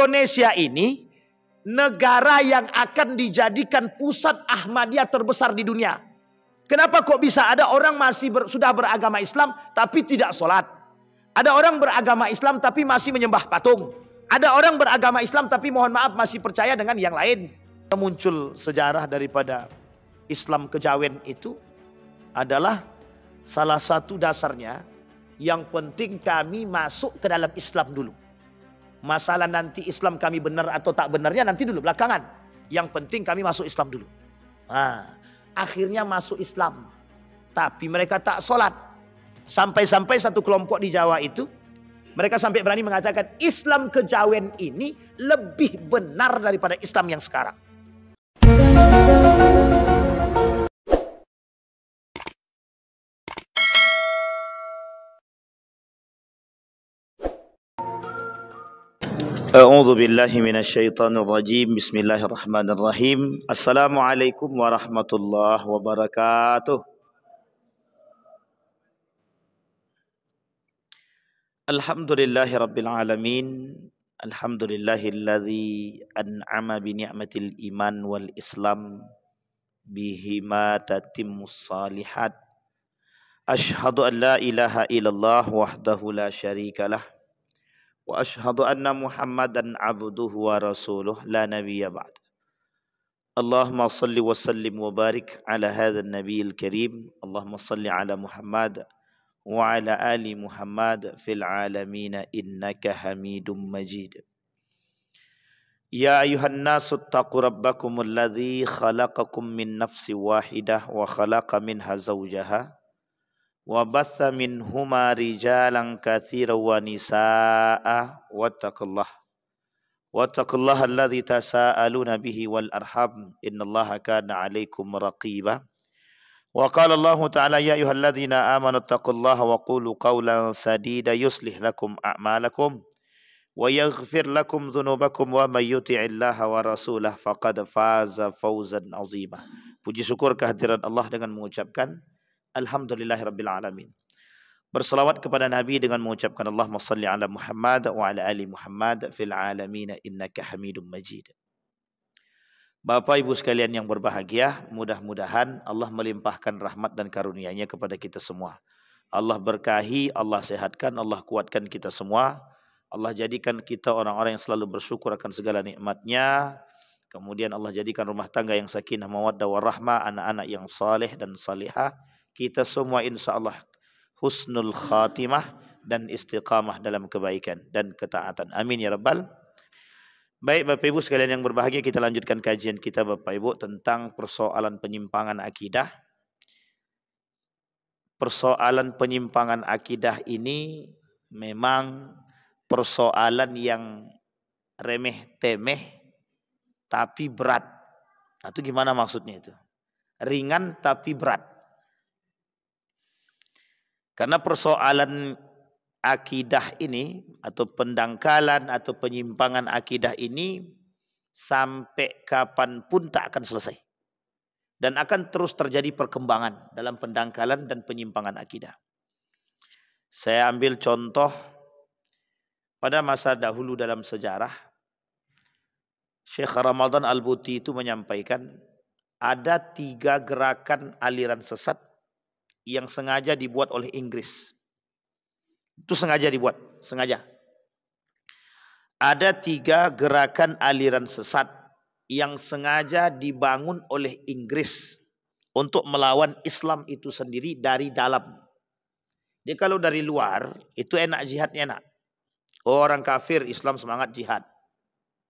Indonesia ini negara yang akan dijadikan pusat Ahmadiyah terbesar di dunia. Kenapa kok bisa ada orang sudah beragama Islam tapi tidak sholat? Ada orang beragama Islam tapi masih menyembah patung. Ada orang beragama Islam tapi mohon maaf masih percaya dengan yang lain. Muncul sejarah daripada Islam kejawen itu adalah salah satu dasarnya, yang penting kami masuk ke dalam Islam dulu. Masalah nanti Islam kami benar atau tak benarnya nanti dulu belakangan. Yang penting kami masuk Islam dulu. Nah, akhirnya masuk Islam. Tapi mereka tak sholat. Sampai-sampai satu kelompok di Jawa itu, mereka sampai berani mengatakan Islam kejawen ini lebih benar daripada Islam yang sekarang. A'udzu billahi minasyaitonir rajim. Bismillahirrahmanirrahim. Assalamualaikum warahmatullahi wabarakatuh. Alhamdulillahirabbil alamin. Alhamdulillahilladzi an'ama bi ni'matil iman wal islam bihima tatimmus shalihat. Asyhadu an la ilaha illallah wahdahu la syarikalah. Wa ashhadu anna Muhammadan abduhu wa rasuluh la nabiyya ba'd. Allahumma salli wa sallim wa barik ala hadzal nabiyil karim. Allahumma salli ala Muhammad wa ala ali Muhammad fil alamin innaka Hamidum Majid. Ya ayuhan nasu taqu rabbakumul ladzi khalaqakum min nafsin wahidah wa khalaqa minha zawjaha wa batha minhuma rijalan katsiran wa nisaa wattaqullaha alladzi tasaaluna bihi wal arham innallaha kana 'alaikum raqiba. Wa qala Allah ta'ala ya ayyuhalladzina amanu taqullaha wa qulu qawlan sadida yuslih lakum a'malakum wa yaghfir lakum dhunubakum wa may yuti'illaha wa rasulahu faqad faza fawzan 'azima. Puji syukur kehadiran Allah dengan mengucapkan Alhamdulillahirabbil alamin. Berselawat kepada Nabi dengan mengucapkan Allahumma shalli ala Muhammad wa ala ali Muhammad fil alamin innaka Hamidum Majid. Bapak Ibu sekalian yang berbahagia, mudah-mudahan Allah melimpahkan rahmat dan karunia-Nya kepada kita semua. Allah berkahi, Allah sehatkan, Allah kuatkan kita semua. Allah jadikan kita orang-orang yang selalu bersyukur akan segala nikmat-Nya. Kemudian Allah jadikan rumah tangga yang sakinah mawaddah warahmah, anak-anak yang saleh dan salihah. Kita semua insya Allah husnul khatimah dan istiqamah dalam kebaikan dan ketaatan. Amin ya rabbal. Baik Bapak Ibu sekalian yang berbahagia, kita lanjutkan kajian kita Bapak Ibu tentang persoalan penyimpangan akidah. Persoalan penyimpangan akidah ini memang persoalan yang remeh-temeh tapi berat. Nah, itu gimana maksudnya itu? Ringan tapi berat. Karena persoalan akidah ini atau pendangkalan atau penyimpangan akidah ini sampai kapanpun tak akan selesai. Dan akan terus terjadi perkembangan dalam pendangkalan dan penyimpangan akidah. Saya ambil contoh pada masa dahulu dalam sejarah. Syekh Ramadan Al-Buti itu menyampaikan ada 3 gerakan aliran sesat yang sengaja dibuat oleh Inggris. Itu sengaja dibuat, sengaja. Ada 3 gerakan aliran sesat yang sengaja dibangun oleh Inggris untuk melawan Islam itu sendiri dari dalam. Jadi kalau dari luar itu enak jihadnya enak. Orang kafir Islam semangat jihad.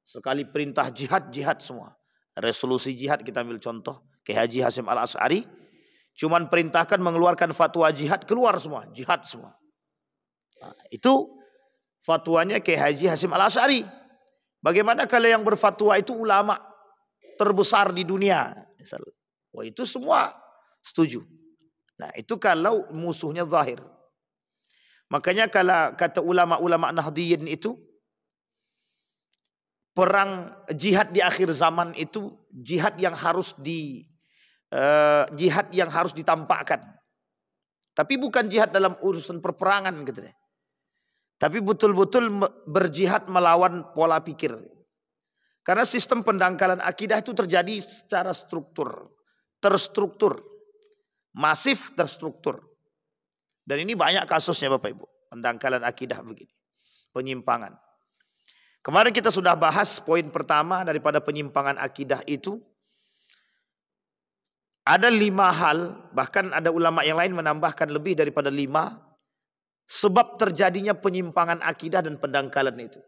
Sekali perintah jihad, jihad semua. Resolusi jihad kita ambil contoh Kiai Haji Hasyim Al-Asy'ari. Cuman perintahkan mengeluarkan fatwa jihad, keluar semua, jihad semua. Nah, itu fatwanya Kiai Haji Hasyim Al-Asy'ari. Bagaimana kalau yang berfatwa itu ulama terbesar di dunia? Misalnya. Wah, itu semua setuju. Nah, itu kalau musuhnya zahir. Makanya kalau kata ulama-ulama Nahdliyin itu, perang jihad di akhir zaman itu jihad yang harus ditampakkan. Tapi bukan jihad dalam urusan perperangan gitu deh. Tapi betul-betul berjihad melawan pola pikir. Karena sistem pendangkalan akidah itu terjadi secara terstruktur. Masif, terstruktur. Dan ini banyak kasusnya Bapak Ibu. Pendangkalan akidah begini. Penyimpangan. Kemarin kita sudah bahas poin pertama daripada penyimpangan akidah itu. Ada 5 hal, bahkan ada ulama yang lain menambahkan lebih daripada 5 sebab terjadinya penyimpangan akidah dan pendangkalan itu.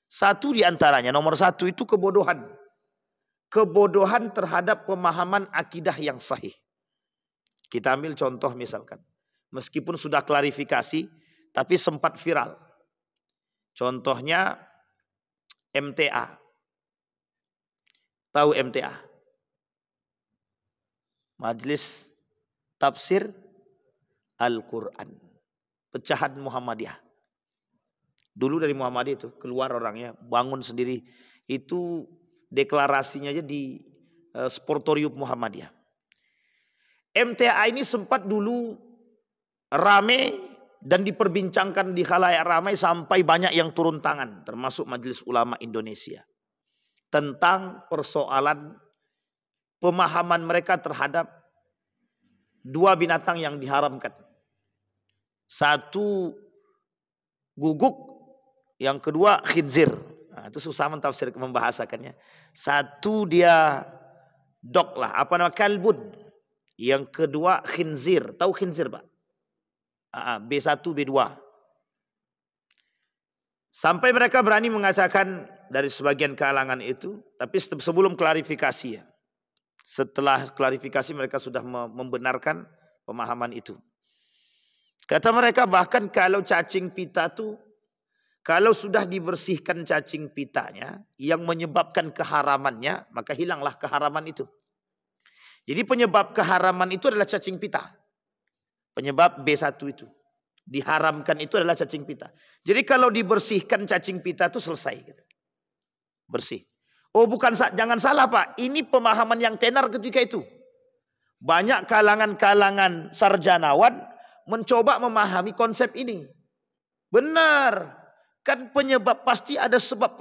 Satu di antaranya, nomor 1 itu kebodohan. Kebodohan terhadap pemahaman akidah yang sahih. Kita ambil contoh misalkan. Meskipun sudah klarifikasi, tapi sempat viral. Contohnya MTA. Tahu MTA? Majelis Tafsir Al-Quran. Pecahan Muhammadiyah. Dulu dari Muhammadiyah itu keluar orangnya, bangun sendiri. Itu deklarasinya aja di Sportorium Muhammadiyah. MTA ini sempat dulu rame dan diperbincangkan di khalayak ramai sampai banyak yang turun tangan. Termasuk Majelis Ulama Indonesia. Tentang persoalan pemahaman mereka terhadap 2 binatang yang diharamkan. Satu guguk, yang kedua khinzir. Nah, itu susah mentafsir membahasakannya. Satu dia dog lah, apa nama kalbun. Yang kedua khinzir. Tahu khinzir Pak? B1, B2. Sampai mereka berani mengatakan dari sebagian kalangan itu, tapi sebelum klarifikasi ya. Setelah klarifikasi mereka sudah membenarkan pemahaman itu. Kata mereka bahkan kalau cacing pita itu, kalau sudah dibersihkan cacing pitanya, yang menyebabkan keharamannya, maka hilanglah keharaman itu. Jadi penyebab keharaman itu adalah cacing pita. Penyebab B1 itu. Diharamkan itu adalah cacing pita. Jadi kalau dibersihkan cacing pita itu selesai. Bersih. Oh bukan, jangan salah Pak. Ini pemahaman yang tenar ketika itu. Banyak kalangan-kalangan sarjanawan mencoba memahami konsep ini. Benar. Kan penyebab pasti ada sebab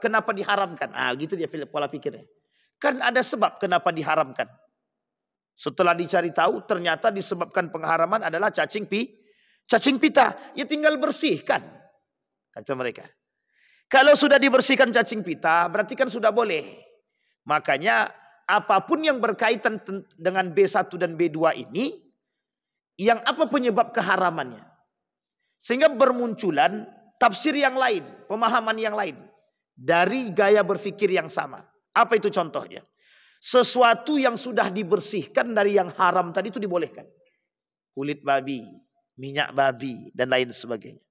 kenapa diharamkan. Gitu dia pola pikirnya. Kan ada sebab kenapa diharamkan. Setelah dicari tahu ternyata disebabkan pengharaman adalah cacing pita. Ya tinggal bersihkan. Kata mereka. Kalau sudah dibersihkan cacing pita, berarti kan sudah boleh. Makanya apapun yang berkaitan dengan B1 dan B2 ini, yang apa penyebab keharamannya? Sehingga bermunculan tafsir yang lain, pemahaman yang lain. Dari gaya berpikir yang sama. Apa itu contohnya? Sesuatu yang sudah dibersihkan dari yang haram tadi itu dibolehkan. Kulit babi, minyak babi, dan lain sebagainya.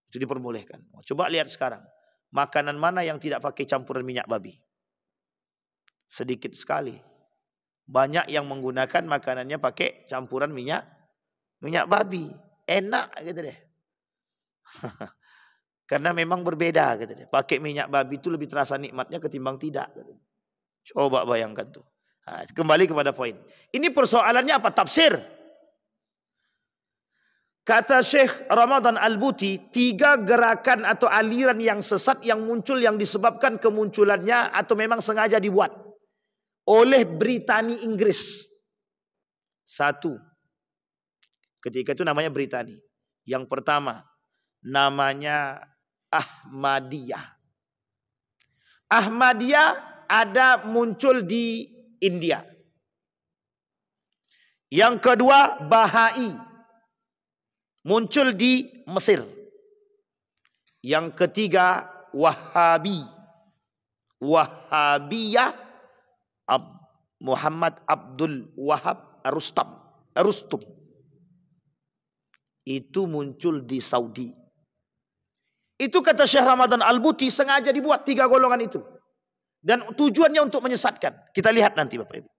Itu diperbolehkan. Coba lihat sekarang. Makanan mana yang tidak pakai campuran minyak babi? Sedikit sekali. Banyak yang menggunakan makanannya pakai campuran minyak babi. Enak gitu deh. Karena memang berbeda gitu deh. Pakai minyak babi itu lebih terasa nikmatnya ketimbang tidak. Gitu. Coba bayangkan tuh. Nah, kembali kepada poin. Ini persoalannya apa? Tafsir. Kata Syekh Ramadan Al-Buti, 3 gerakan atau aliran yang sesat yang muncul yang disebabkan kemunculannya atau memang sengaja dibuat oleh Britani Inggris. 1. Ketika itu namanya Britani. Yang pertama namanya Ahmadiyah. Ahmadiyah ada muncul di India. Yang kedua Bahai. Muncul di Mesir. Yang ketiga Wahabi. Wahabiyah Muhammad Abdul Wahab Rustum. Itu muncul di Saudi. Itu kata Syekh Ramadan Al-Buti sengaja dibuat 3 golongan itu. Dan tujuannya untuk menyesatkan. Kita lihat nanti Bapak Ibu.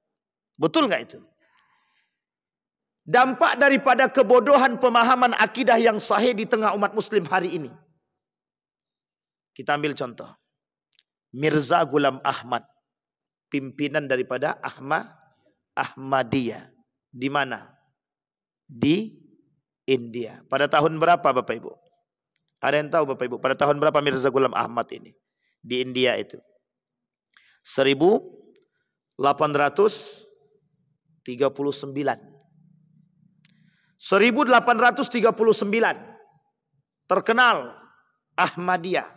Betul nggak itu? Dampak daripada kebodohan pemahaman akidah yang sahih di tengah umat muslim hari ini. Kita ambil contoh. Mirza Ghulam Ahmad. Pimpinan daripada Ahmadiyah. Di mana? Di India. Pada tahun berapa Bapak Ibu? Ada yang tahu Bapak Ibu pada tahun berapa Mirza Ghulam Ahmad ini di India itu? 1839. 1839 terkenal Ahmadiyah.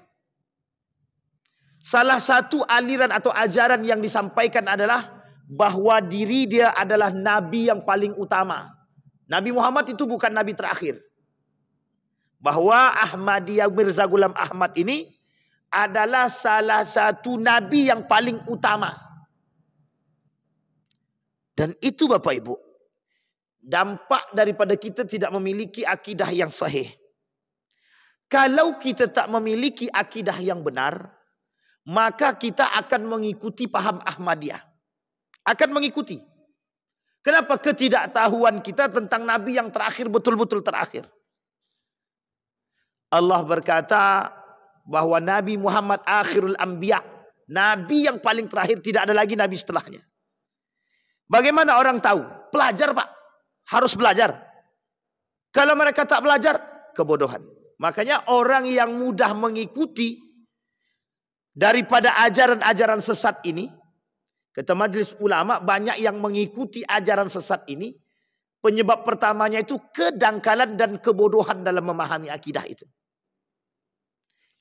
Salah satu aliran atau ajaran yang disampaikan adalah bahwa diri dia adalah nabi yang paling utama. Nabi Muhammad itu bukan nabi terakhir. Bahwa Ahmadiyah Mirza Ghulam Ahmad ini adalah salah satu nabi yang paling utama. Dan itu Bapak Ibu, dampak daripada kita tidak memiliki akidah yang sahih. Kalau kita tak memiliki akidah yang benar, maka kita akan mengikuti paham Ahmadiyah. Akan mengikuti. Kenapa? Ketidaktahuan kita tentang nabi yang terakhir, betul-betul terakhir. Allah berkata bahwa Nabi Muhammad akhirul anbiya, nabi yang paling terakhir, tidak ada lagi nabi setelahnya. Bagaimana orang tahu? Pelajar Pak, harus belajar. Kalau mereka tak belajar, kebodohan. Makanya orang yang mudah mengikuti daripada ajaran-ajaran sesat ini, kata majelis ulama, banyak yang mengikuti ajaran sesat ini. Penyebab pertamanya itu kedangkalan dan kebodohan dalam memahami akidah itu.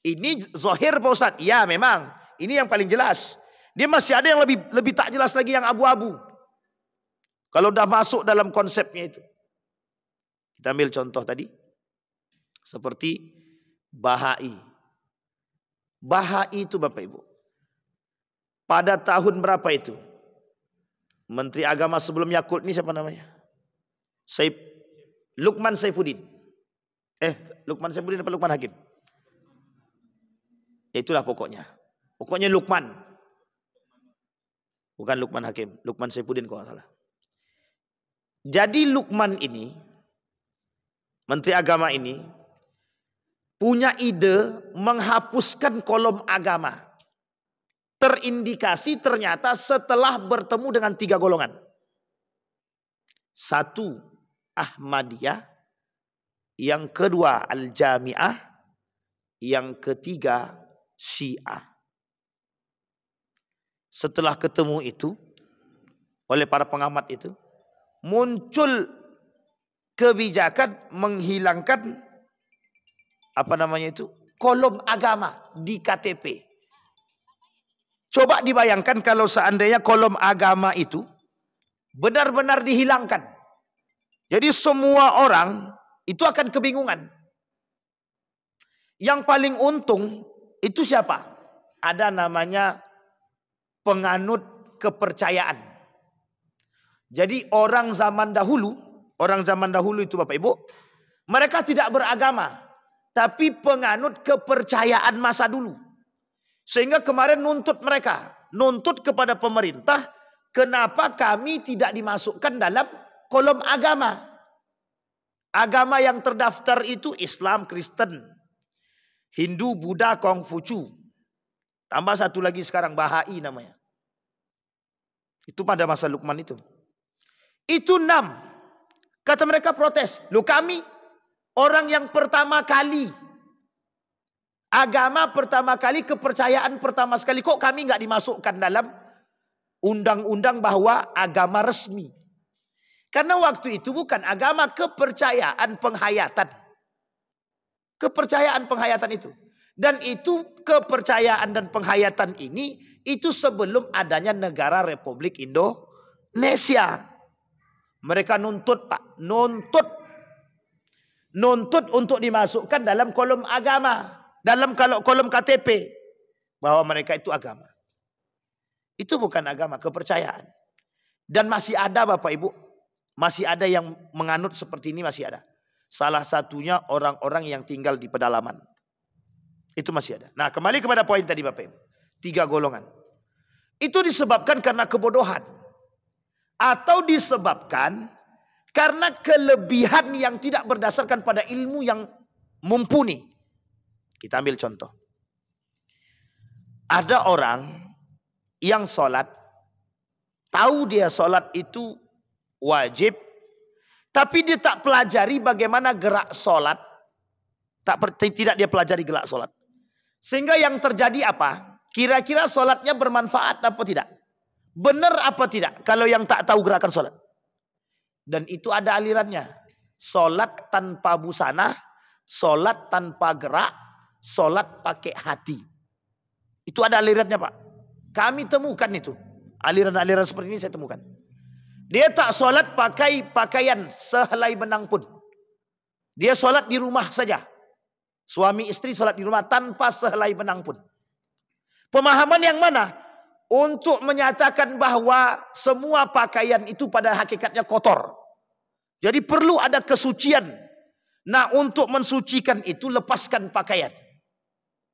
Ini zahir Pak Ustaz. Ya memang. Ini yang paling jelas. Dia masih ada yang lebih tak jelas lagi, yang abu-abu. Kalau dah masuk dalam konsepnya itu. Kita ambil contoh tadi. Seperti Bahai. Bahai itu Bapak Ibu. Pada tahun berapa itu? Menteri Agama sebelum Yakult ini siapa namanya? Lukman Saifuddin. Lukman Saifuddin apa Lukman Hakim? Itulah pokoknya. Pokoknya Lukman. Bukan Lukman Hakim. Lukman Saifuddin kalau nggak salah. Jadi Lukman ini, Menteri Agama ini, punya ide menghapuskan kolom agama. Terindikasi ternyata setelah bertemu dengan 3 golongan. 1, Ahmadiyah. Yang kedua, Al-Jami'ah. Yang ketiga, Syiah. Setelah ketemu itu oleh para pengamat itu, muncul kebijakan menghilangkan kolom agama di KTP. Coba dibayangkan kalau seandainya kolom agama itu benar-benar dihilangkan. Jadi semua orang itu akan kebingungan. Yang paling untung itu siapa? Ada namanya penganut kepercayaan. Jadi orang zaman dahulu itu Bapak Ibu, mereka tidak beragama, tapi penganut kepercayaan masa dulu. Sehingga kemarin nuntut kepada pemerintah, kenapa kami tidak dimasukkan dalam kolom agama? Agama yang terdaftar itu Islam, Kristen, Hindu, Buddha, Konghucu. Tambah satu lagi sekarang Bahai namanya. Itu pada masa Lukman itu. Itu 6. Kata mereka protes. Loh kami orang yang pertama kali. Agama pertama kali, kepercayaan pertama sekali. Kok kami nggak dimasukkan dalam undang-undang bahwa agama resmi? Karena waktu itu bukan agama, kepercayaan penghayatan. Kepercayaan penghayatan itu. Dan itu kepercayaan dan penghayatan ini itu sebelum adanya negara Republik Indonesia. Mereka nuntut Pak, nuntut untuk dimasukkan dalam kolom agama, dalam kolom KTP, bahwa mereka itu agama. Itu bukan agama, kepercayaan. Dan masih ada Bapak Ibu, masih ada yang menganut seperti ini, masih ada. Salah satunya orang-orang yang tinggal di pedalaman. Itu masih ada. Nah, kembali kepada poin tadi Bapak Ibu. 3 golongan. Itu disebabkan karena kebodohan. Atau disebabkan karena kelebihan yang tidak berdasarkan pada ilmu yang mumpuni. Kita ambil contoh. Ada orang yang sholat, tahu dia sholat itu wajib, tapi dia tak pelajari bagaimana gerak sholat. Tidak dia pelajari gelak sholat. Sehingga yang terjadi apa? Kira-kira sholatnya bermanfaat apa tidak? Benar apa tidak? Kalau yang tak tahu gerakan sholat. Dan itu ada alirannya. Sholat tanpa busana, sholat tanpa gerak, sholat pakai hati. Itu ada alirannya Pak. Kami temukan itu. Aliran-aliran seperti ini saya temukan. Dia tak sholat pakai pakaian sehelai benang pun. Dia sholat di rumah saja. Suami istri sholat di rumah tanpa sehelai benang pun. Pemahaman yang mana? Untuk menyatakan bahwa semua pakaian itu pada hakikatnya kotor. Jadi perlu ada kesucian. Nah untuk mensucikan itu lepaskan pakaian.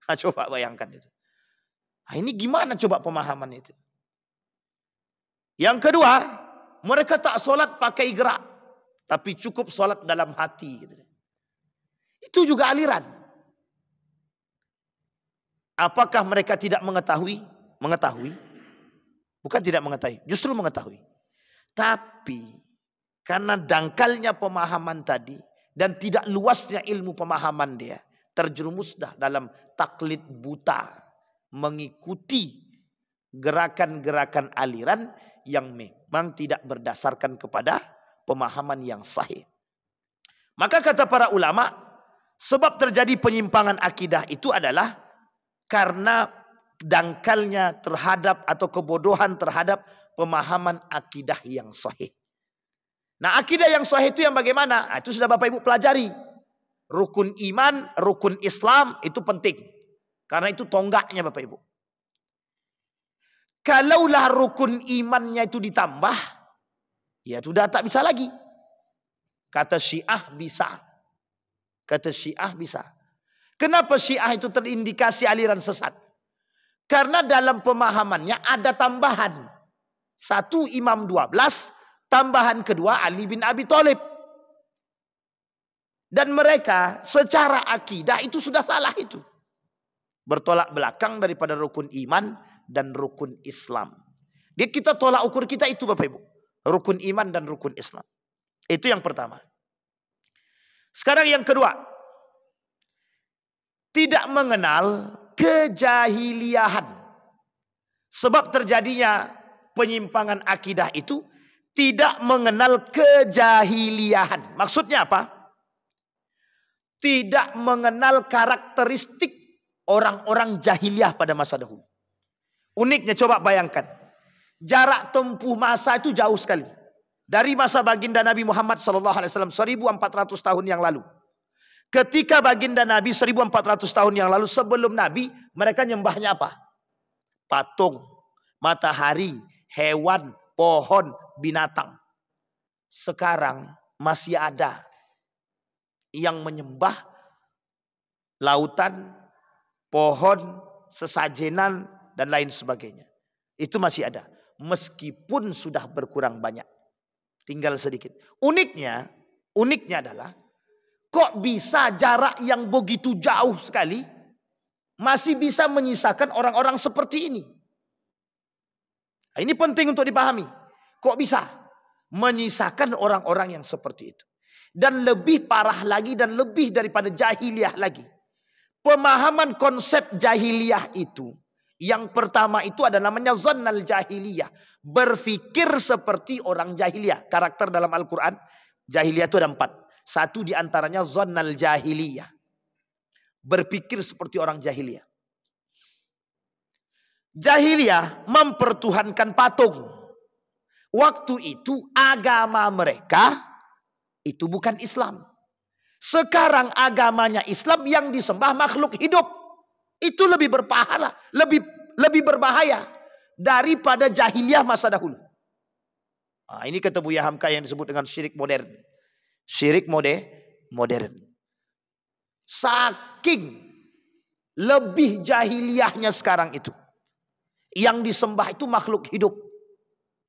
Nah, coba bayangkan itu. Nah, ini gimana coba pemahaman itu? Yang kedua, mereka tak sholat pakai gerak. Tapi cukup sholat dalam hati. Gitu. Itu juga aliran. Apakah mereka tidak mengetahui? Mengetahui. Bukan tidak mengetahui. Justru mengetahui. Tapi karena dangkalnya pemahaman tadi. Dan tidak luasnya ilmu pemahaman dia. Terjerumuslah dalam taklid buta. Mengikuti gerakan-gerakan aliran yang memang tidak berdasarkan kepada pemahaman yang sahih. Maka kata para ulama, sebab terjadi penyimpangan akidah itu adalah karena dangkalnya terhadap atau kebodohan terhadap pemahaman akidah yang sahih. Nah akidah yang sahih itu yang bagaimana? Nah, itu sudah Bapak Ibu pelajari. Rukun iman, rukun Islam itu penting. Karena itu tonggaknya Bapak Ibu. Kalaulah rukun imannya itu ditambah, ya sudah tak bisa lagi. Kata Syiah bisa. Kata Syiah bisa. Kenapa Syiah itu terindikasi aliran sesat? Karena dalam pemahamannya ada tambahan. 1 Imam 12, tambahan kedua Ali bin Abi Thalib. Dan mereka secara akidah itu sudah salah itu. Bertolak belakang daripada rukun iman dan rukun Islam. Dia kita tolak ukur kita itu Bapak Ibu. Rukun iman dan rukun Islam. Itu yang pertama. Sekarang yang kedua. Tidak mengenal kejahiliahan. Sebab terjadinya penyimpangan akidah itu tidak mengenal kejahiliahan. Maksudnya apa? Tidak mengenal karakteristik orang-orang jahiliyah pada masa dahulu. Uniknya coba bayangkan. Jarak tempuh masa itu jauh sekali. Dari masa baginda Nabi Muhammad SAW 1400 tahun yang lalu. Ketika baginda Nabi 1400 tahun yang lalu sebelum Nabi, mereka nyembahnya apa? Patung, matahari, hewan, pohon, binatang. Sekarang masih ada yang menyembah lautan, pohon, sesajenan, dan lain sebagainya. Itu masih ada. Meskipun sudah berkurang banyak. Tinggal sedikit. Uniknya adalah kok bisa jarak yang begitu jauh sekali masih bisa menyisakan orang-orang seperti ini. Nah, ini penting untuk dipahami. Kok bisa menyisakan orang-orang yang seperti itu. Dan lebih parah lagi dan lebih daripada jahiliyah lagi. Pemahaman konsep jahiliyah itu. Yang pertama itu ada namanya zannal jahiliyah. Berfikir seperti orang jahiliyah. Karakter dalam Al-Quran. Jahiliyah itu ada 4. Satu diantaranya zannal jahiliyah. Berpikir seperti orang jahiliyah. Jahiliyah mempertuhankan patung. Waktu itu agama mereka itu bukan Islam. Sekarang agamanya Islam yang disembah makhluk hidup. Itu lebih berpahala, lebih berbahaya daripada jahiliyah masa dahulu. Nah, ini kata Buya Hamka yang disebut dengan syirik modern. Syirik modern. Saking lebih jahiliyahnya sekarang itu. Yang disembah itu makhluk hidup.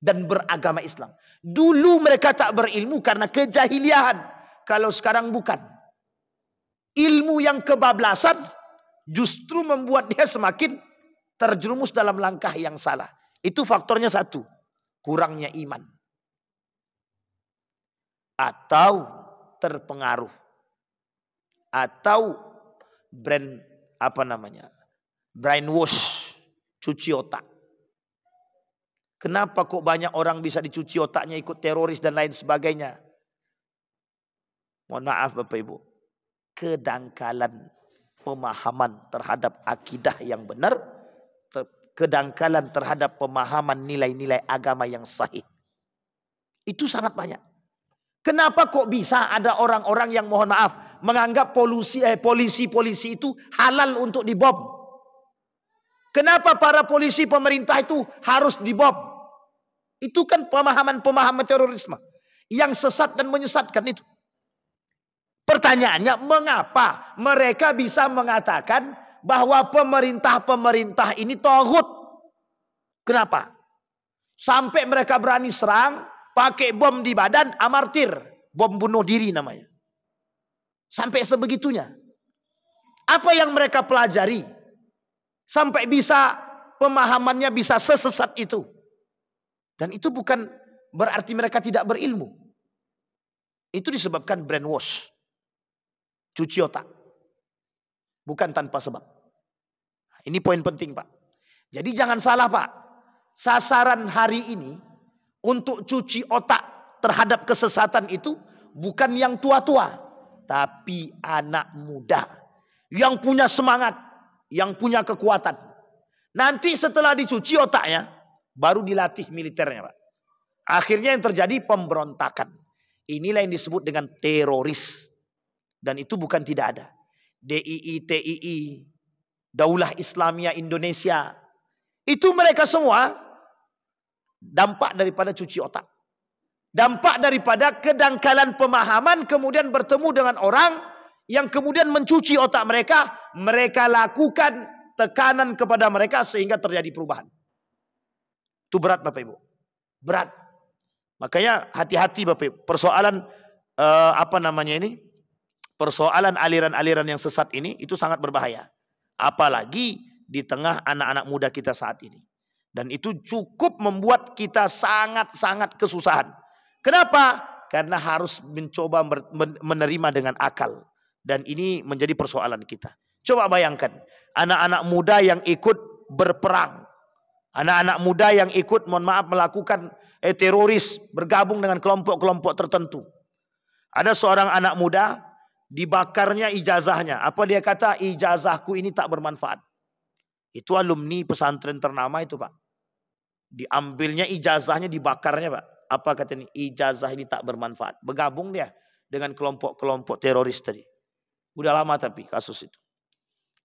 Dan beragama Islam. Dulu mereka tak berilmu karena kejahiliahan. Kalau sekarang bukan. Ilmu yang kebablasan justru membuat dia semakin terjerumus dalam langkah yang salah. Itu faktornya satu. Kurangnya iman. Atau terpengaruh. Atau brainwash, cuci otak. Kenapa kok banyak orang bisa dicuci otaknya ikut teroris dan lain sebagainya? Mohon maaf Bapak Ibu, kedangkalan pemahaman terhadap akidah yang benar, kedangkalan terhadap pemahaman nilai-nilai agama yang sahih. Itu sangat banyak. Kenapa kok bisa ada orang-orang yang mohon maaf menganggap polisi itu halal untuk dibom? Kenapa para polisi pemerintah itu harus dibom? Itu kan pemahaman terorisme yang sesat dan menyesatkan itu. Pertanyaannya, mengapa mereka bisa mengatakan bahwa pemerintah ini taghut? Kenapa? Sampai mereka berani serang, pakai bom di badan, amartir, bom bunuh diri namanya. Sampai sebegitunya. Apa yang mereka pelajari sampai bisa pemahamannya bisa sesesat itu? Dan itu bukan berarti mereka tidak berilmu. Itu disebabkan brainwash, cuci otak. Bukan tanpa sebab. Ini poin penting Pak. Jadi jangan salah Pak. Sasaran hari ini untuk cuci otak terhadap kesesatan itu bukan yang tua-tua, tapi anak muda yang punya semangat, yang punya kekuatan. Nanti setelah dicuci otaknya, baru dilatih militernya Pak. Akhirnya yang terjadi pemberontakan. Inilah yang disebut dengan teroris. Dan itu bukan tidak ada. DII, TII, Daulah Islamiyah Indonesia. Itu mereka semua dampak daripada cuci otak. Dampak daripada kedangkalan pemahaman kemudian bertemu dengan orang yang kemudian mencuci otak mereka. Mereka lakukan tekanan kepada mereka sehingga terjadi perubahan. Itu berat Bapak Ibu. Berat. Makanya hati-hati Bapak Ibu. Persoalan persoalan aliran-aliran yang sesat ini itu sangat berbahaya. Apalagi di tengah anak-anak muda kita saat ini. Dan itu cukup membuat kita sangat-sangat kesusahan. Kenapa? Karena harus mencoba menerima dengan akal. Dan ini menjadi persoalan kita. Coba bayangkan. Anak-anak muda yang ikut berperang. Anak-anak muda yang ikut melakukan teroris. Bergabung dengan kelompok-kelompok tertentu. Ada seorang anak muda. Dibakarnya ijazahnya. Apa dia kata? Ijazahku ini tak bermanfaat. Itu alumni pesantren ternama itu Pak. Diambilnya ijazahnya, dibakarnya Pak. Apa katanya? Ijazah ini tak bermanfaat. Bergabung dia dengan kelompok-kelompok teroris tadi. Udah lama tapi kasus itu.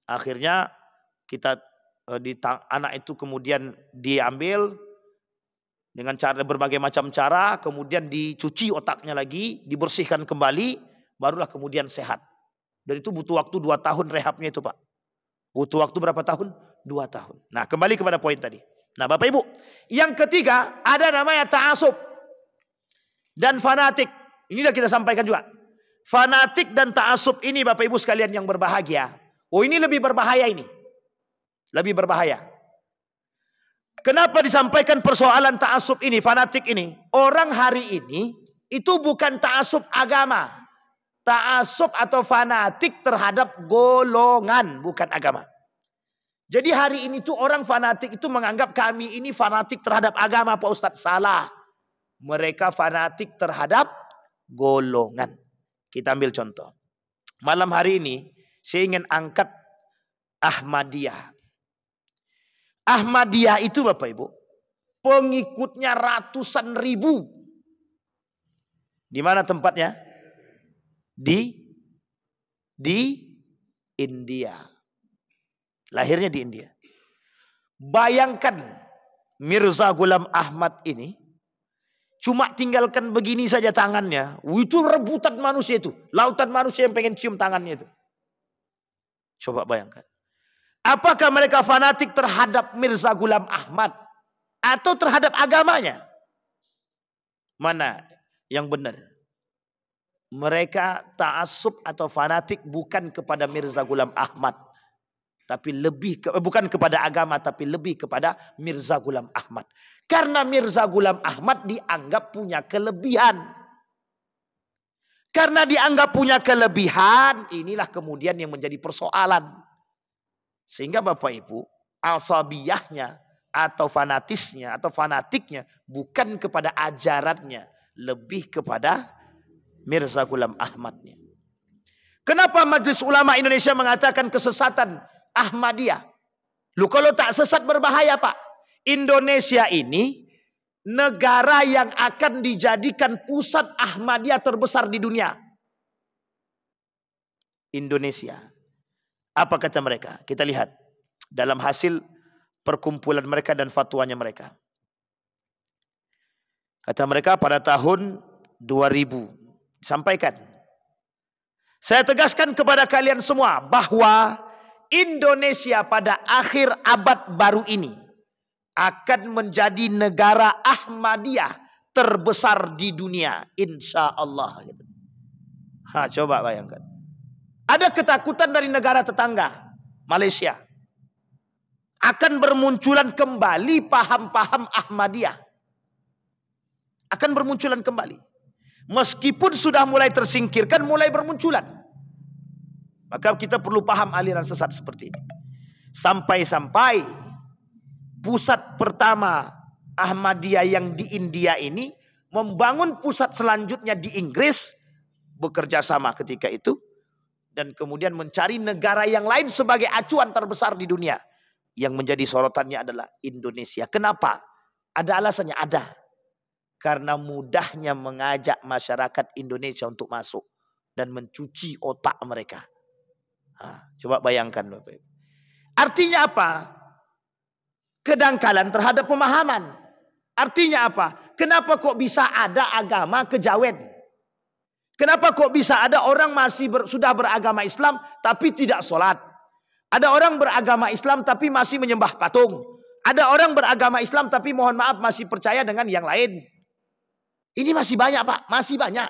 Akhirnya anak itu kemudian diambil dengan cara berbagai macam cara. Kemudian dicuci otaknya lagi. Dibersihkan kembali. Barulah kemudian sehat. Dan itu butuh waktu 2 tahun rehabnya itu Pak. Butuh waktu berapa tahun? 2 tahun. Nah kembali kepada poin tadi. Nah Bapak Ibu. Yang ketiga ada namanya ta'asub. Dan fanatik. Ini sudah kita sampaikan juga. Fanatik dan ta'asub ini Bapak Ibu sekalian yang berbahagia. Oh ini lebih berbahaya ini. Lebih berbahaya. Kenapa disampaikan persoalan ta'asub ini, fanatik ini? Orang hari ini itu bukan ta'asub agama. Ta'asub atau fanatik terhadap golongan, bukan agama. Jadi hari ini tuh orang fanatik itu menganggap kami ini fanatik terhadap agama Pak Ustadz. Salah. Mereka fanatik terhadap golongan. Kita ambil contoh. Malam hari ini saya ingin angkat Ahmadiyah. Ahmadiyah itu Bapak Ibu, pengikutnya ratusan ribu. Di mana tempatnya? Di India. Lahirnya di India. Bayangkan Mirza Ghulam Ahmad ini cuma tinggalkan begini saja tangannya. Itu rebutan manusia itu. Lautan manusia yang pengen cium tangannya itu. Coba bayangkan. Apakah mereka fanatik terhadap Mirza Ghulam Ahmad atau terhadap agamanya? Mana yang benar? Mereka ta'assub atau fanatik bukan kepada Mirza Ghulam Ahmad, tapi bukan kepada agama, tapi lebih kepada Mirza Ghulam Ahmad. Karena Mirza Ghulam Ahmad dianggap punya kelebihan. Karena dianggap punya kelebihan, inilah kemudian yang menjadi persoalan. Sehingga Bapak Ibu, asabiyahnya atau fanatisnya atau fanatiknya bukan kepada ajarannya, lebih kepada Mirza Ghulam Ahmadnya. Kenapa Majelis Ulama Indonesia mengatakan kesesatan Ahmadiyah? Lu kalau tak sesat berbahaya, Pak. Indonesia ini negara yang akan dijadikan pusat Ahmadiyah terbesar di dunia. Indonesia. Apa kata mereka? Kita lihat dalam hasil perkumpulan mereka dan fatwanya mereka. Kata mereka pada tahun 2000 sampaikan, saya tegaskan kepada kalian semua bahwa Indonesia pada akhir abad baru ini akan menjadi negara Ahmadiyah terbesar di dunia, insya Allah. Coba bayangkan. Ada ketakutan dari negara tetangga, Malaysia, akan bermunculan kembali paham-paham Ahmadiyah. Akan bermunculan kembali. Meskipun sudah mulai tersingkirkan, mulai bermunculan. Maka kita perlu paham aliran sesat seperti ini. Sampai-sampai pusat pertama Ahmadiyah yang di India ini membangun pusat selanjutnya di Inggris, bekerja sama ketika itu, dan kemudian mencari negara yang lain sebagai acuan terbesar di dunia. Yang menjadi sorotannya adalah Indonesia. Kenapa? Ada alasannya, ada. Karena mudahnya mengajak masyarakat Indonesia untuk masuk dan mencuci otak mereka. Coba bayangkan Bapak Ibu. Artinya apa? Kedangkalan terhadap pemahaman. Artinya apa? Kenapa kok bisa ada agama kejawen? Kenapa kok bisa ada orang sudah beragama Islam tapi tidak sholat? Ada orang beragama Islam tapi masih menyembah patung. Ada orang beragama Islam tapi mohon maaf masih percaya dengan yang lain. Ini masih banyak, Pak, masih banyak.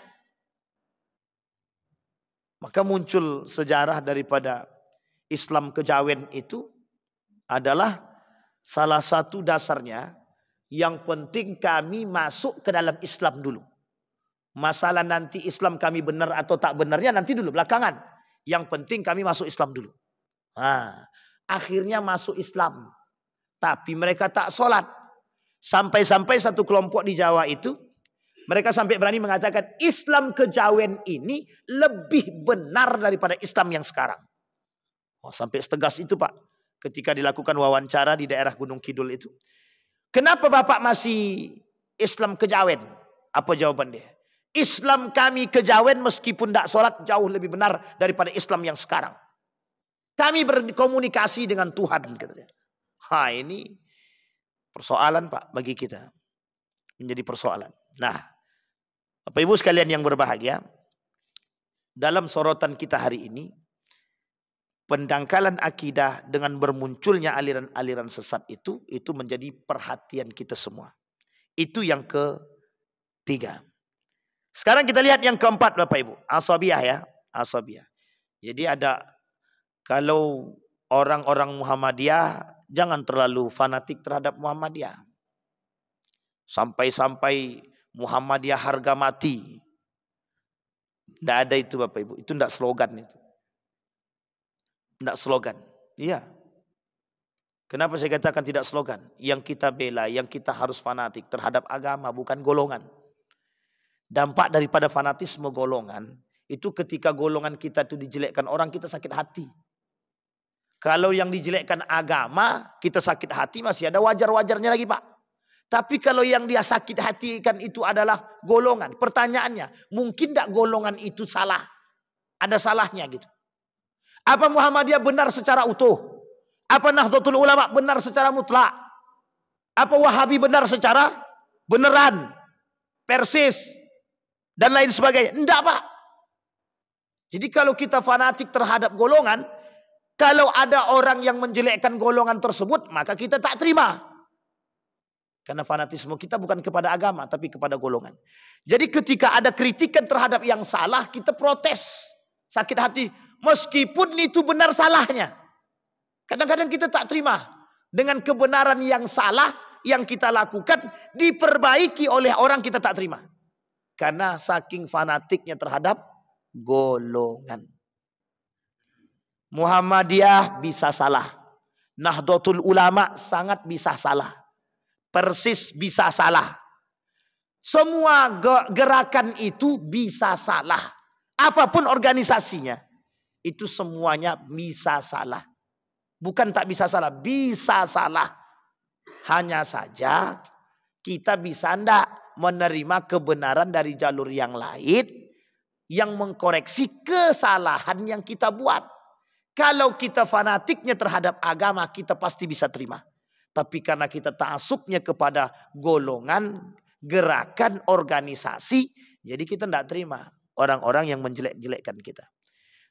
Maka muncul sejarah daripada Islam kejawen itu adalah salah satu dasarnya, yang penting kami masuk ke dalam Islam dulu. Masalah nanti Islam kami benar atau tak benarnya nanti dulu, belakangan. Yang penting kami masuk Islam dulu. Akhirnya masuk Islam. Tapi mereka tak sholat. Sampai-sampai satu kelompok di Jawa itu, mereka sampai berani mengatakan Islam kejawen ini lebih benar daripada Islam yang sekarang. Sampai setegas itu, Pak. Ketika dilakukan wawancara di daerah Gunung Kidul itu. Kenapa Bapak masih Islam kejawen? Apa jawaban dia? Islam kami kejawen meskipun tidak sholat jauh lebih benar daripada Islam yang sekarang. Kami berkomunikasi dengan Tuhan, katanya. Ini persoalan, Pak, bagi kita. Menjadi persoalan. Nah, Bapak Ibu sekalian yang berbahagia, dalam sorotan kita hari ini, pendangkalan akidah dengan bermunculnya aliran-aliran sesat itu menjadi perhatian kita semua. Itu yang ketiga. Sekarang kita lihat yang keempat Bapak Ibu. Asabiyah ya. Asabiyah. Jadi kalau orang-orang Muhammadiyah jangan terlalu fanatik terhadap Muhammadiyah. Sampai-sampai Muhammadiyah harga mati. Tidak ada itu Bapak Ibu. Itu tidak slogan itu. Tidak slogan. Iya. Kenapa saya katakan tidak slogan? Yang kita bela, yang kita harus fanatik terhadap agama, bukan golongan. Dampak daripada fanatisme golongan, itu ketika golongan kita itu dijelekkan orang, kita sakit hati. Kalau yang dijelekkan agama, kita sakit hati, masih ada wajar-wajarnya lagi, Pak. Tapi kalau yang dia sakit hatikan itu adalah golongan. Pertanyaannya, mungkin tidak golongan itu salah? Ada salahnya gitu. Apa Muhammadiyah benar secara utuh? Apa Nahdlatul Ulama benar secara mutlak? Apa Wahabi benar secara beneran? Persis dan lain sebagainya? Enggak, Pak. Jadi kalau kita fanatik terhadap golongan, kalau ada orang yang menjelekkan golongan tersebut, maka kita tak terima. Karena fanatisme kita bukan kepada agama, tapi kepada golongan. Jadi ketika ada kritikan terhadap yang salah, kita protes. Sakit hati. Meskipun itu benar salahnya. Kadang-kadang kita tak terima. Dengan kebenaran yang salah yang kita lakukan diperbaiki oleh orang kita tak terima. Karena saking fanatiknya terhadap golongan. Muhammadiyah bisa salah. Nahdlatul Ulama sangat bisa salah. Persis bisa salah. Semua gerakan itu bisa salah. Apapun organisasinya. Itu semuanya bisa salah. Bukan tak bisa salah. Bisa salah. Hanya saja kita bisa ndak menerima kebenaran dari jalur yang lain. Yang mengkoreksi kesalahan yang kita buat. Kalau kita fanatiknya terhadap agama, kita pasti bisa terima. Tapi karena kita ta'assubnya kepada golongan, gerakan, organisasi, jadi kita tidak terima orang-orang yang menjelek-jelekkan kita.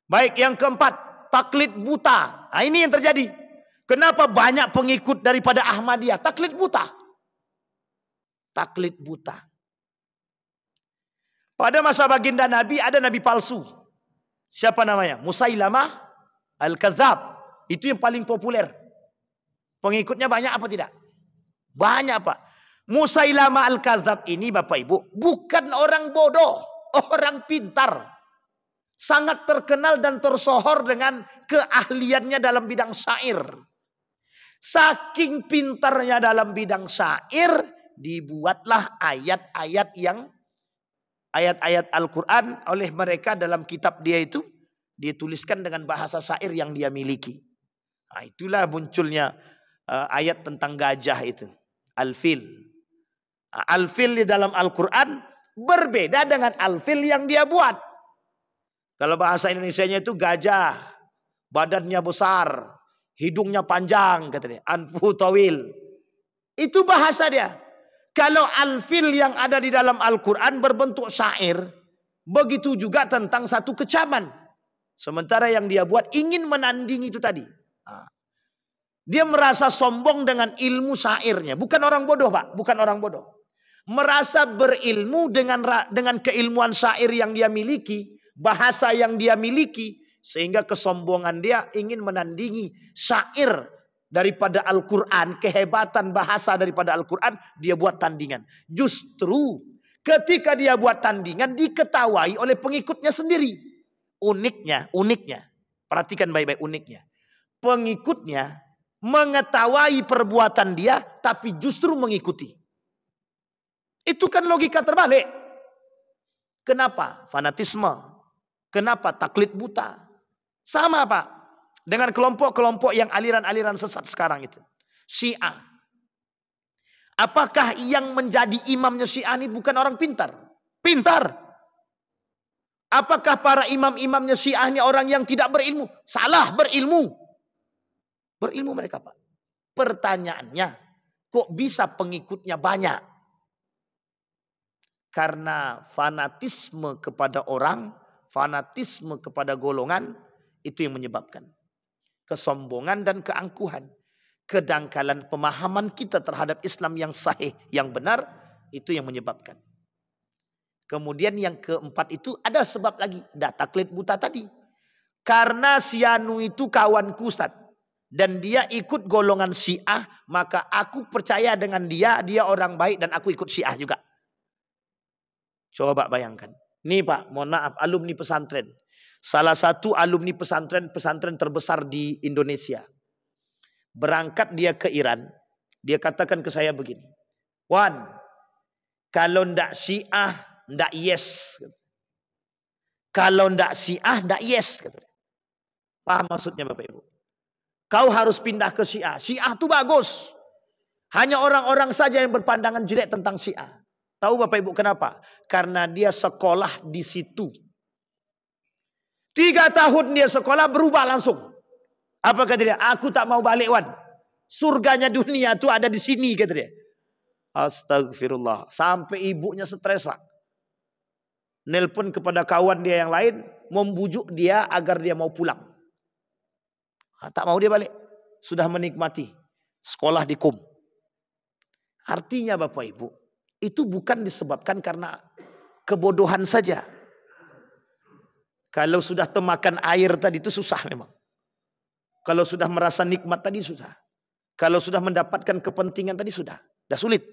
Baik, yang keempat, taklid buta. Nah, ini yang terjadi. Kenapa banyak pengikut daripada Ahmadiyah? Taklid buta. Taklid buta. Pada masa baginda Nabi ada nabi palsu. Siapa namanya? Musailamah Al-Kadzab. Itu yang paling populer. Pengikutnya banyak apa tidak? Banyak, Pak. Musailamah Al-Kadzab ini Bapak Ibu bukan orang bodoh, orang pintar. Sangat terkenal dan tersohor dengan keahliannya dalam bidang syair. Saking pintarnya dalam bidang syair, dibuatlah ayat-ayat Al-Quran oleh mereka dalam kitab dia itu. Dia tuliskan dengan bahasa syair yang dia miliki. Nah, itulah munculnya ayat tentang gajah itu. Al-Fil. Al-Fil di dalam Al-Quran berbeda dengan Al-Fil yang dia buat. Kalau bahasa Indonesianya itu gajah. Badannya besar. Hidungnya panjang. Katanya. Anfu tawil. Itu bahasa dia. Kalau Al-Fil yang ada di dalam Al-Quran berbentuk syair. Begitu juga tentang satu kecaman. Sementara yang dia buat ingin menandingi itu tadi. Dia merasa sombong dengan ilmu syairnya. Bukan orang bodoh, Pak. Bukan orang bodoh. Merasa berilmu dengan keilmuan syair yang dia miliki. Bahasa yang dia miliki. Sehingga kesombongan dia ingin menandingi syair daripada Al-Quran. Kehebatan bahasa daripada Al-Quran. Dia buat tandingan. Justru ketika dia buat tandingan diketawai oleh pengikutnya sendiri. Uniknya, perhatikan baik-baik uniknya. Pengikutnya mengetahui perbuatan dia, tapi justru mengikuti. Itu kan logika terbalik. Kenapa? Fanatisme. Kenapa? Taklid buta. Sama Pak. Dengan kelompok-kelompok yang aliran-aliran sesat sekarang itu. Syiah. Apakah yang menjadi imamnya Syiah ini bukan orang pintar? Pintar. Apakah para imam-imamnya Syiah ini orang yang tidak berilmu? Salah, berilmu. Berilmu mereka, Pak. Pertanyaannya, kok bisa pengikutnya banyak? Karena fanatisme kepada orang, fanatisme kepada golongan, itu yang menyebabkan. Kesombongan dan keangkuhan. Kedangkalan pemahaman kita terhadap Islam yang sahih, yang benar, itu yang menyebabkan. Kemudian yang keempat itu ada sebab lagi. Taklid buta tadi. Karena si Anu itu kawanku Ustaz. Dan dia ikut golongan Syiah. Maka aku percaya dengan dia. Dia orang baik dan aku ikut Syiah juga. Coba bayangkan. Nih Pak, mohon maaf. Alumni pesantren. Salah satu alumni pesantren terbesar di Indonesia. Berangkat dia ke Iran. Dia katakan ke saya begini. Wan, kalau ndak Syiah ndak yes. Kalau ndak Syiah ndak yes. Paham maksudnya Bapak Ibu? Kau harus pindah ke Syiah. Syiah itu bagus. Hanya orang-orang saja yang berpandangan jelek tentang Syiah. Tahu Bapak Ibu kenapa? Karena dia sekolah di situ. 3 tahun dia sekolah berubah langsung. Apa kata dia? Aku tak mau balik Wan. Surganya dunia itu ada di sini kata dia. Astagfirullah. Sampai ibunya stres Pak. Nelpon kepada kawan dia yang lain. Membujuk dia agar dia mau pulang. Tak mau dia balik. Sudah menikmati sekolah di Qum. Artinya Bapak Ibu. Itu bukan disebabkan karena kebodohan saja. Kalau sudah temakan air tadi itu susah memang. Kalau sudah merasa nikmat tadi susah. Kalau sudah mendapatkan kepentingan tadi sudah sulit.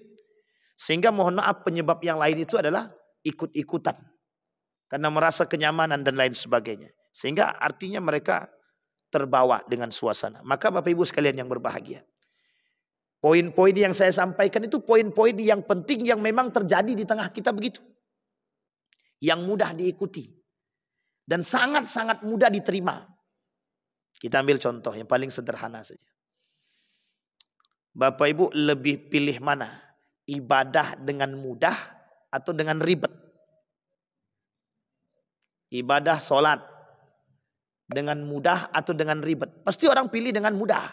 Sehingga mohon maaf penyebab yang lain itu adalah ikut-ikutan. karena merasa kenyamanan dan lain sebagainya. Sehingga artinya mereka terbawa dengan suasana. Maka Bapak Ibu sekalian yang berbahagia, poin-poin yang saya sampaikan itu poin-poin yang penting yang memang terjadi di tengah kita begitu. Yang mudah diikuti dan sangat-sangat mudah diterima. Kita ambil contoh yang paling sederhana saja. Bapak Ibu lebih pilih mana? Ibadah dengan mudah atau dengan ribet? Ibadah sholat dengan mudah atau dengan ribet? Pasti orang pilih dengan mudah.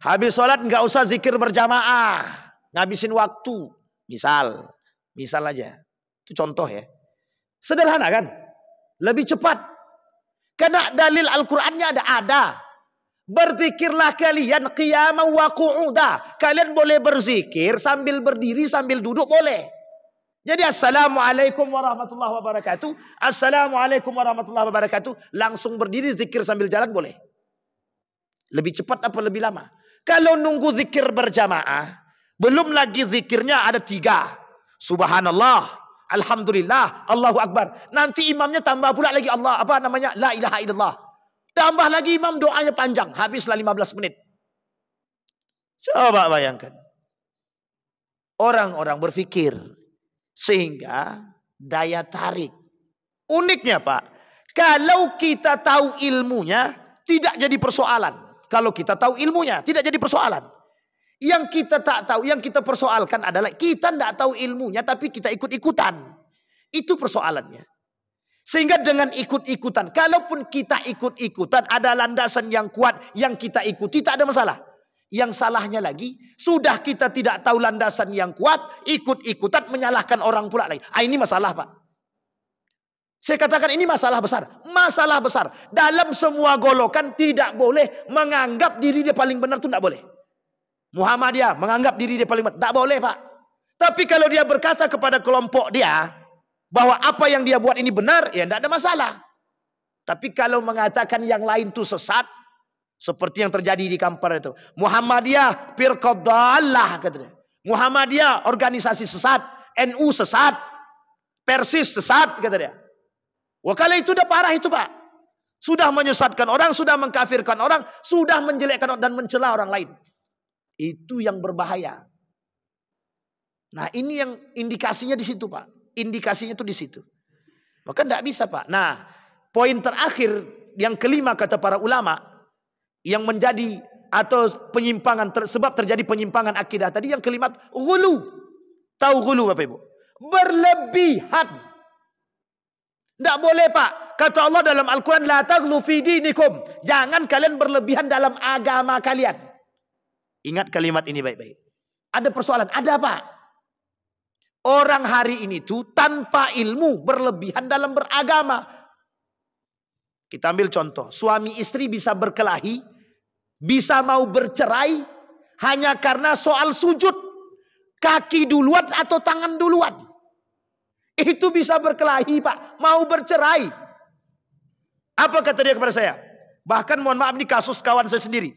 Habis sholat nggak usah zikir berjamaah, ngabisin waktu. Misal aja. Itu contoh ya. Sederhana kan? Lebih cepat. Karena dalil Al-Qur'annya ada. Berzikirlah kalian qiyaman wa qu'uda. Kalian boleh berzikir sambil berdiri, sambil duduk boleh. Jadi assalamualaikum warahmatullahi wabarakatuh. Assalamualaikum warahmatullahi wabarakatuh. Langsung berdiri zikir sambil jalan boleh. Lebih cepat apa lebih lama? Kalau nunggu zikir berjamaah, belum lagi zikirnya ada 3. Subhanallah, alhamdulillah, Allahu Akbar. Nanti imamnya tambah pula lagi la ilaha illallah. Tambah lagi imam doanya panjang, habislah 15 menit. Coba bayangkan. Orang-orang berpikir sehingga daya tarik. Uniknya Pak, kalau kita tahu ilmunya tidak jadi persoalan. Kalau kita tahu ilmunya tidak jadi persoalan. Yang kita tak tahu, yang kita persoalkan adalah kita tidak tahu ilmunya tapi kita ikut-ikutan. Itu persoalannya. Sehingga dengan ikut-ikutan, kalaupun kita ikut-ikutan ada landasan yang kuat yang kita ikuti tak ada masalah. Yang salahnya lagi, sudah kita tidak tahu landasan yang kuat, ikut-ikutan menyalahkan orang pula lagi. Ini masalah Pak. Saya katakan ini masalah besar. Masalah besar. Dalam semua golongan tidak boleh menganggap diri dia paling benar itu tidak boleh. Muhammadiyah menganggap diri dia paling benar. Tak boleh Pak. Tapi kalau dia berkata kepada kelompok dia bahwa apa yang dia buat ini benar, ya tidak ada masalah. Tapi kalau mengatakan yang lain itu sesat, seperti yang terjadi di Kampar itu. Muhammadiyah firqah dhalah katanya. Muhammadiyah organisasi sesat, NU sesat, Persis sesat kata dia. Wah kalau itu udah parah itu Pak. Sudah menyesatkan orang, sudah mengkafirkan orang, sudah menjelekkan dan mencela orang lain. Itu yang berbahaya. Nah ini yang indikasinya di situ Pak. Indikasinya itu di situ. Maka tidak bisa Pak. Nah poin terakhir yang kelima kata para ulama yang menjadi atau penyimpangan sebab terjadi penyimpangan akidah tadi yang kelima ghulu. Tahu ghulu Bapak Ibu? Berlebihan. Tidak boleh Pak. Kata Allah dalam Al-Quran la taghlu fi dinikum. Jangan kalian berlebihan dalam agama kalian. Ingat kalimat ini baik-baik. Ada persoalan, ada Pak. Orang hari ini tuh tanpa ilmu berlebihan dalam beragama. Kita ambil contoh, suami istri bisa berkelahi, bisa mau bercerai hanya karena soal sujud. Kaki duluan atau tangan duluan. Itu bisa berkelahi Pak, mau bercerai. Apa kata dia kepada saya? Bahkan mohon maaf ini kasus kawan saya sendiri.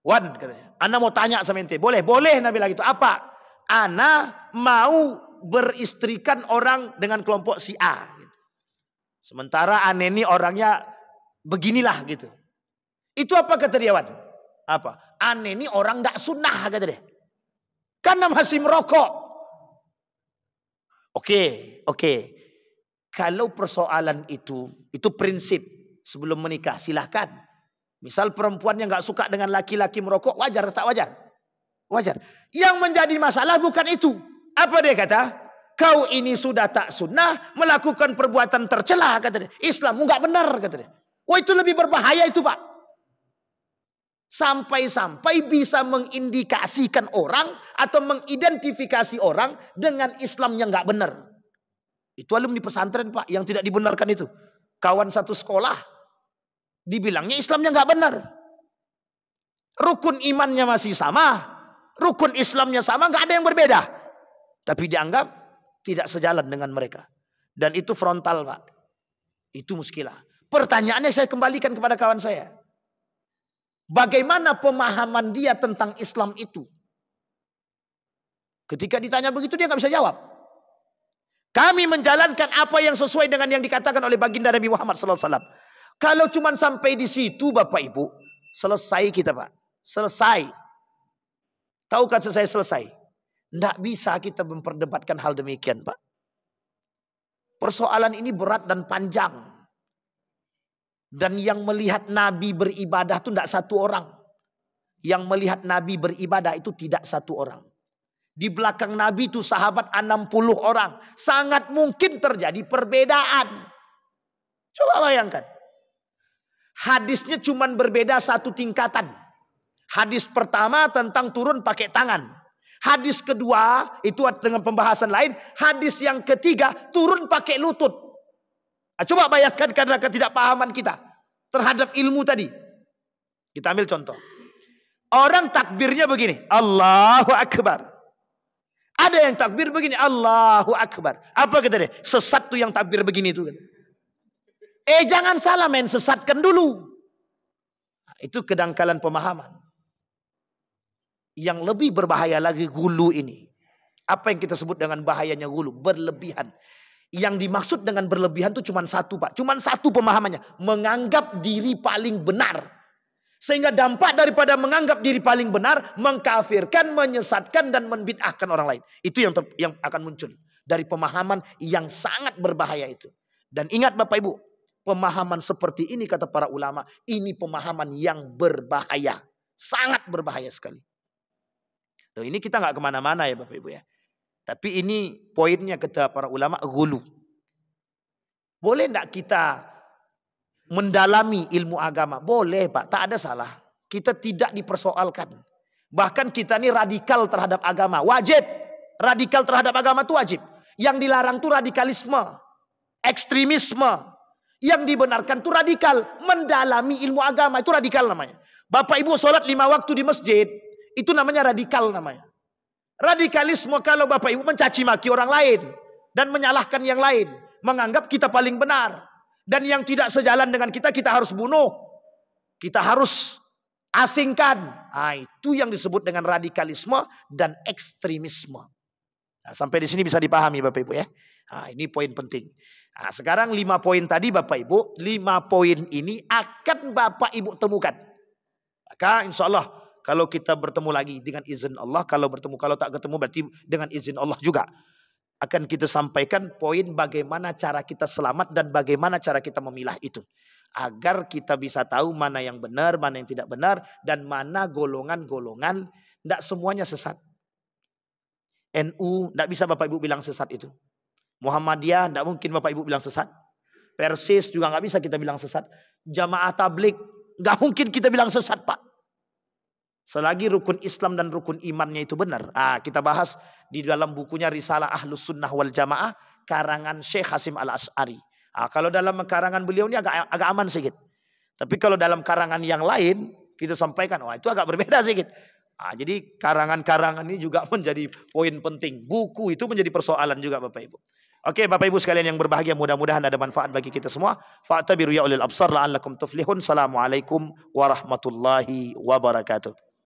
Wan katanya, Ana mau tanya sama ente. Boleh, boleh Nabi lagi itu. Apa? Ana mau beristrikan orang dengan kelompok si A. Sementara Ane ini orangnya beginilah gitu. Itu apa kata dia Wan? Apa? Ane ini orang gak sunnah kata dia. Karena masih merokok. Oke. Kalau persoalan itu prinsip sebelum menikah silahkan. Misal perempuan yang gak suka dengan laki-laki merokok wajar tak wajar? Wajar. Yang menjadi masalah bukan itu. Apa dia kata? Kau ini sudah tak sunnah, melakukan perbuatan tercela kata dia. Islammu nggak benar kata dia. Wah itu lebih berbahaya itu Pak. Sampai-sampai bisa mengindikasikan orang atau mengidentifikasi orang dengan Islam yang nggak benar. Itu alumni pesantren Pak yang tidak dibenarkan itu. Kawan satu sekolah dibilangnya Islamnya nggak benar. Rukun imannya masih sama. Rukun Islamnya sama, nggak ada yang berbeda. Tapi dianggap tidak sejalan dengan mereka. Dan itu frontal Pak. Itu muskilah. Pertanyaannya saya kembalikan kepada kawan saya. Bagaimana pemahaman dia tentang Islam itu? Ketika ditanya begitu dia nggak bisa jawab. Kami menjalankan apa yang sesuai dengan yang dikatakan oleh baginda Nabi Muhammad SAW. Kalau cuma sampai di situ Bapak Ibu, selesai kita Pak. Selesai. Tahukah selesai? Tidak bisa kita memperdebatkan hal demikian Pak. Persoalan ini berat dan panjang. Dan yang melihat Nabi beribadah itu tidak satu orang. Yang melihat Nabi beribadah itu tidak satu orang. Di belakang Nabi itu sahabat 60 orang. Sangat mungkin terjadi perbedaan. Coba bayangkan. Hadisnya cuma berbeda satu tingkatan. Hadis pertama tentang turun pakai tangan. Hadis kedua itu dengan pembahasan lain. Hadis yang ketiga turun pakai lutut. Nah, coba bayangkan karena ketidakpahaman kita terhadap ilmu tadi. Kita ambil contoh. Orang takbirnya begini. Allahu Akbar. Ada yang takbir begini, Allahu Akbar. Apa kata dia? Sesat tuh yang takbir begini itu. Jangan salah men, sesatkan dulu. Nah, itu kedangkalan pemahaman. Yang lebih berbahaya lagi gulu ini. Apa yang kita sebut dengan bahayanya gulu? Berlebihan. Yang dimaksud dengan berlebihan itu cuma satu Pak. Cuma satu pemahamannya. Menganggap diri paling benar. Sehingga dampak daripada menganggap diri paling benar, mengkafirkan, menyesatkan, dan membid'ahkan orang lain. Itu yang akan muncul. Dari pemahaman yang sangat berbahaya itu. Dan ingat Bapak Ibu, pemahaman seperti ini kata para ulama, ini pemahaman yang berbahaya. Sangat berbahaya sekali. Loh, ini kita nggak kemana-mana ya Bapak Ibu ya. Tapi ini poinnya kata para ulama, ghulu. Boleh nggak kita mendalami ilmu agama? Boleh Pak, tak ada salah. Kita tidak dipersoalkan. Bahkan kita ini radikal terhadap agama. Wajib. Radikal terhadap agama itu wajib. Yang dilarang itu radikalisme. Ekstremisme. Yang dibenarkan itu radikal. Mendalami ilmu agama itu radikal namanya. Bapak Ibu sholat 5 waktu di masjid. Itu namanya radikal namanya. Radikalisme kalau Bapak Ibu mencaci maki orang lain. Dan menyalahkan yang lain. Menganggap kita paling benar. Dan yang tidak sejalan dengan kita, kita harus bunuh. Kita harus asingkan. Nah, itu yang disebut dengan radikalisme dan ekstremisme. Nah, sampai di sini bisa dipahami Bapak Ibu ya. Nah, ini poin penting. Nah, sekarang 5 poin tadi Bapak Ibu. 5 poin ini akan Bapak Ibu temukan. Maka insya Allah kalau kita bertemu lagi dengan izin Allah. Kalau tak ketemu berarti dengan izin Allah juga. Akan kita sampaikan poin bagaimana cara kita selamat dan bagaimana cara kita memilah itu. Agar kita bisa tahu mana yang benar, mana yang tidak benar. Dan mana golongan-golongan. Tidak semuanya sesat. NU, tidak bisa Bapak Ibu bilang sesat itu. Muhammadiyah, tidak mungkin Bapak Ibu bilang sesat. Persis juga nggak bisa kita bilang sesat. Jamaah tablik, nggak mungkin kita bilang sesat Pak. Selagi rukun Islam dan rukun imannya itu benar. Kita bahas di dalam bukunya Risalah Ahlus Sunnah wal Jamaah karangan Syekh Hasim Al-Asy'ari. Kalau dalam karangan beliau ini agak aman sedikit. Tapi kalau dalam karangan yang lain kita sampaikan, itu agak berbeda sedikit. Jadi karangan-karangan ini juga menjadi poin penting. Buku itu menjadi persoalan juga Bapak Ibu. Oke Bapak Ibu sekalian yang berbahagia, mudah-mudahan ada manfaat bagi kita semua. Fa'tabiru ya ulil absar la'allakum tuflihun. Assalamualaikum warahmatullahi wabarakatuh.